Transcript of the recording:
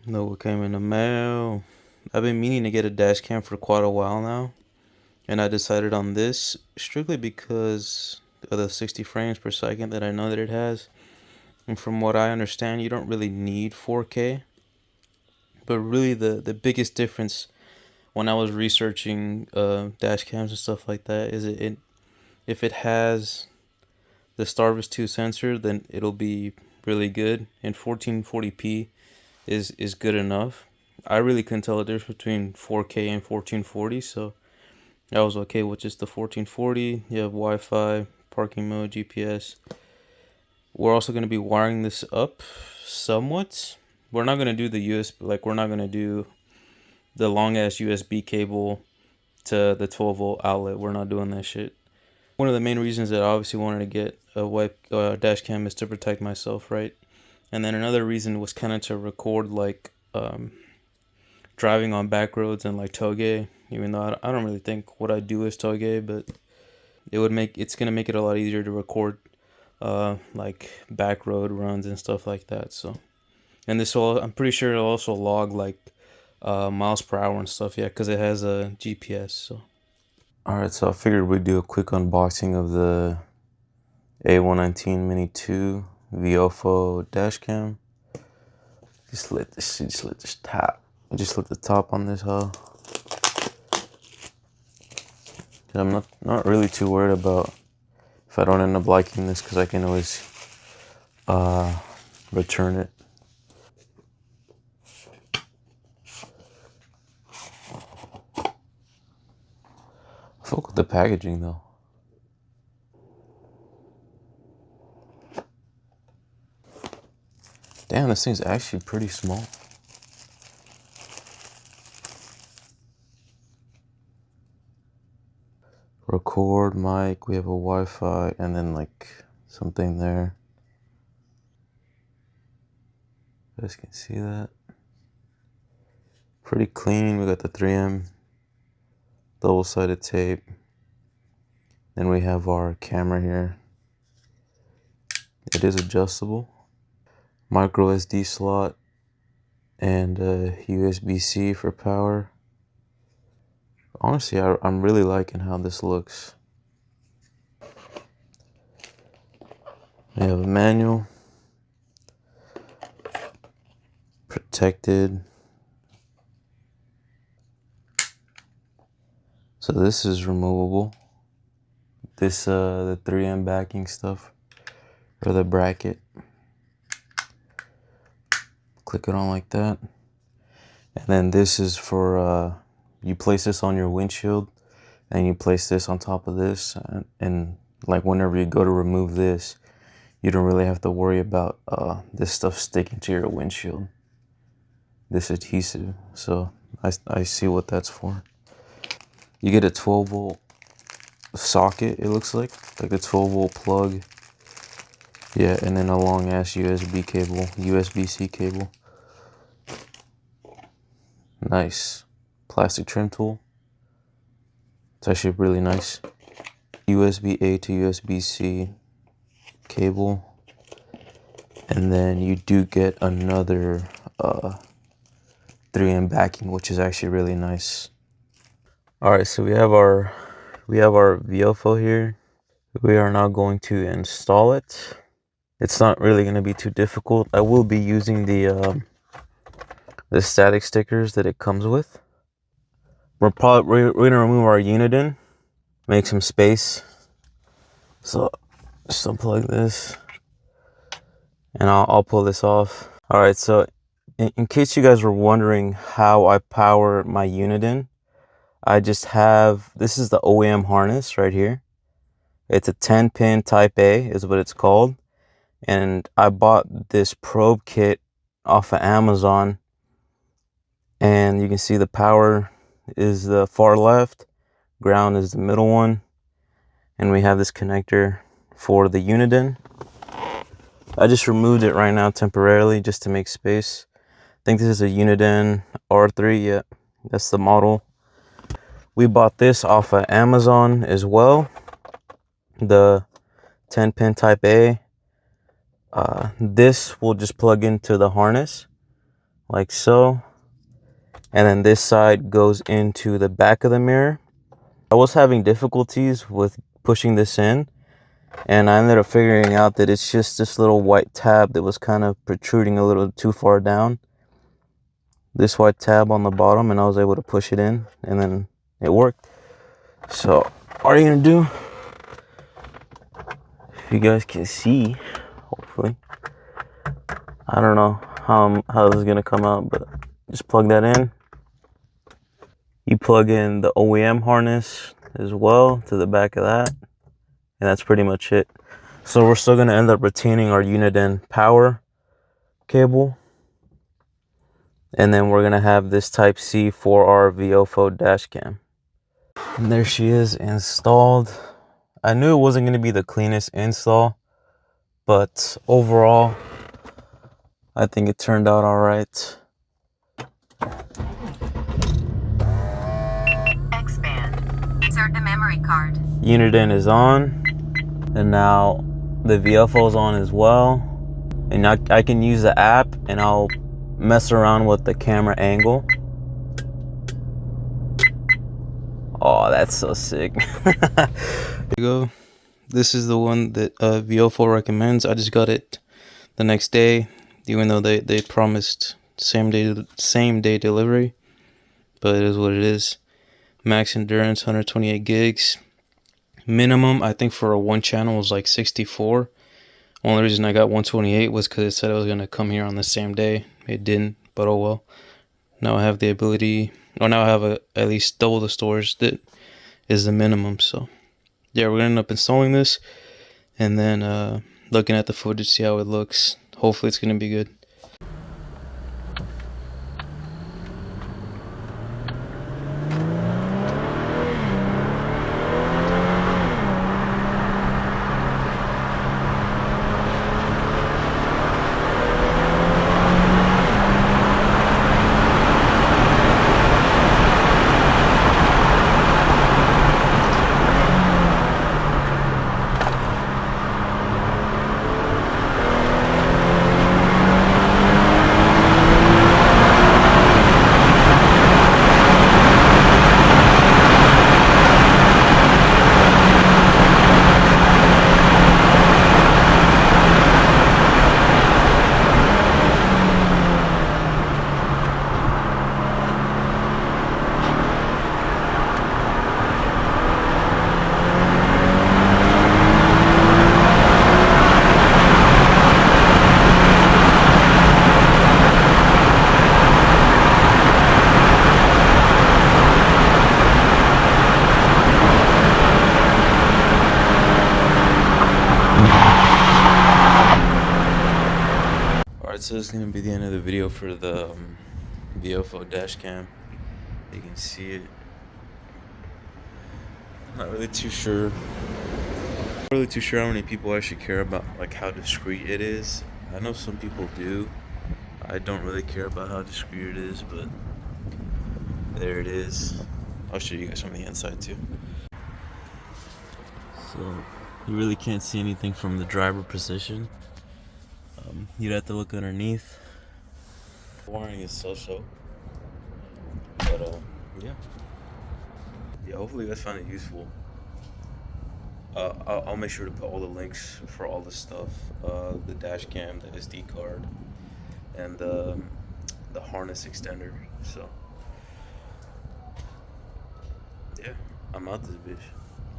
Know what came in the mail. I've been meaning to get a dash cam for quite a while now, and I decided on this strictly because of the 60 frames per second that I know that it has. And from what I understand, you don't really need 4K. But really, the biggest difference when I was researching dash cams and stuff like that is if it has the STARVIS 2 sensor, then it'll be really good, and 1440p is good enough. I really couldn't tell the difference between 4K and 1440, so I was okay with just the 1440. You have Wi-Fi, parking mode, GPS. We're also going to be wiring this up somewhat. We're not going to do the USB, like we're not going to do the long ass USB cable to the 12 volt outlet. We're not doing that shit. One of the main reasons that I obviously wanted to get a dash cam is to protect myself, right? And then another reason was kind of to record like driving on back roads and like toge. Even though I don't really think what I do is toge, but it's gonna make it a lot easier to record like back road runs and stuff like that. So, and I'm pretty sure it'll also log like miles per hour and stuff. Yeah, because it has a GPS. So. Alright, so I figured we'd do a quick unboxing of the A119 Mini 2 VIOFO dash cam. Just let the top on this hoe. I'm not really too worried about if I don't end up liking this, because I can always return it. I fuck with the packaging though. Damn, this thing's actually pretty small. Record mic, we have a Wi-Fi, and then like something there. You guys can see that. Pretty clean. We got the 3M double-sided tape. Then we have our camera here. It is adjustable. Micro SD slot and USB-C for power. Honestly, I'm really liking how this looks. We have a manual. Protected. So this is removable. This the 3M backing stuff, or the bracket. Click it on like that. And then this is for you place this on your windshield, and you place this on top of this, and like whenever you go to remove this, you don't really have to worry about this stuff sticking to your windshield, this adhesive. So I see what that's for. You get a 12 volt socket, it looks like a 12 volt plug. Yeah, and then a long ass USB cable, USB-C cable. Nice. Plastic trim tool. It's actually really nice. USB-A to USB-C cable. And then you do get another 3M backing, which is actually really nice. Alright, so we have our VIOFO here. We are now going to install it. It's not really going to be too difficult. I will be using the static stickers that it comes with. We're gonna remove our Uniden, make some space. So just unplug this, and I'll pull this off. All right, so in case you guys were wondering how I power my Uniden, I just have, this is the OEM harness right here. It's a 10-pin type A is what it's called. And I bought this probe kit off of Amazon. And you can see the power is the far left, ground is the middle one. And we have this connector for the Uniden. I just removed it right now temporarily just to make space. I think this is a Uniden R3, yeah, that's the model. We bought this off of Amazon as well, the 10-pin type A. This will just plug into the harness. like so. And then this side goes into the back of the mirror. I was having difficulties with pushing this in, and I ended up figuring out that it's just this little white tab that was kind of protruding a little too far down. This white tab on the bottom, and I was able to push it in, and then it worked. So all you're gonna do, if you guys can see, hopefully, I don't know how this is gonna come out, but just plug that in. You plug in the OEM harness as well to the back of that, and that's pretty much it. So we're still gonna end up retaining our Uniden power cable, and then we're gonna have this Type C for our VIOFO dash cam. And there she is installed. I knew it wasn't gonna be the cleanest install, but overall I think it turned out all right. Expand. Insert the memory card. Uniden is on, and now the VIOFO is on as well. And I can use the app, and I'll mess around with the camera angle. Oh, that's so sick. There you go. This is the one that VIOFO recommends. I just got it the next day, even though they promised same day delivery, but it is what it is. Max endurance 128 gigs. Minimum, I think, for a one channel was like 64. Only reason I got 128 was because it said it was gonna come here on the same day. It didn't, but oh well. Now I have the ability, or now I have at least double the storage that is the minimum. So yeah, we're gonna end up installing this, and then looking at the footage, see how it looks. Hopefully it's gonna be good. Alright, so this is going to be the end of the video for the VIOFO dash cam. You can see it. Not really too sure. Not really too sure how many people actually care about like how discreet it is. I know some people do. I don't really care about how discreet it is, but there it is. I'll show you guys from the inside too. So you really can't see anything from the driver position. You'd have to look underneath. The wiring is so-so, but yeah, hopefully you guys find it useful. I'll make sure to put all the links for all the stuff, the dash cam, the SD card, and the harness extender. So yeah, I'm out this bitch.